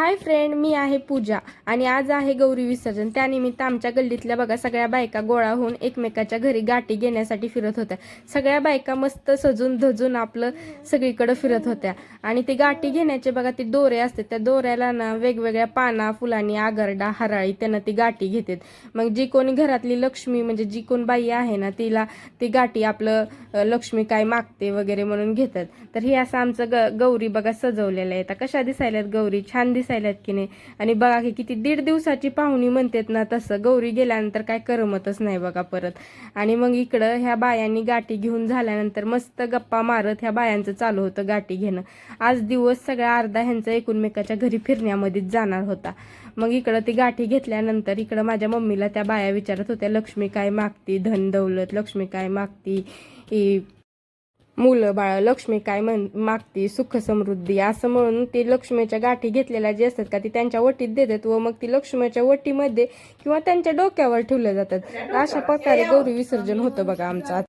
Hi friend, मी आहे पूजा आणि आज आहे गौरी विसर्जन. त्यानिमित्त आमच्या गल्लीतल्या बघा सगळ्या बायका गोळा होऊन एकमेकाच्या घरी गाठी घेण्यासाठी फिरत होत्या. सगळ्या बायका मस्त सजून धजून आपलं सगळीकडे फिरत होत्या आणि ते गाठी घेण्याचे बघा ते दोरे असते, त्या दोऱ्याला ना वेगवेगळ्या पाना फुलांनी आगरडा हराळी त्यांना ती गाठी घेतात. मग जी कोणी घरातली लक्ष्मी म्हणजे जी कोण बाई आहे ना तिला ती गाठी आपलं लक्ष्मी काय मागते वगैरे म्हणून घेतात. तर हे असं आमचं गौरी बघा सजवलेलं आहे. आता कशा दिसायल्यात गौरी, छान दिसायल्यात की नाही. आणि बघा की किती 1.5 दिवसाची पाहुणी म्हणतात ना, तसं गौरी गेल्यानंतर काय करमतच नाही बघा परत. आणि मग इकडं ह्या बायांनी गाठी घेऊन झाल्यानंतर मस्त गप्पा मारत ह्या बायांचं चालू होतं गाठी घेणं. आज दिवस सगळ्या अर्धा ह्यांचा एकूणमेकाच्या घरी फिरण्यामध्येच जाणार होता. मग इकडं ती गाठी घेतल्यानंतर इकडं माझ्या मम्मीला त्या बाया विचारत होत्या, लक्ष्मी काय मागती, धन दौलत लक्ष्मी काय मागती, मुलं बाळ लक्ष्मी काय मागती, सुख समृद्धी, असं म्हणून ते लक्ष्मीच्या गाठी घेतलेल्या जे असतात का ती त्यांच्या वटीत देतात व मग ती लक्ष्मीच्या वटीमध्ये किंवा त्यांच्या डोक्यावर ठेवल्या जातात. अशा प्रकारे गौरी विसर्जन होतं बघा आमचं.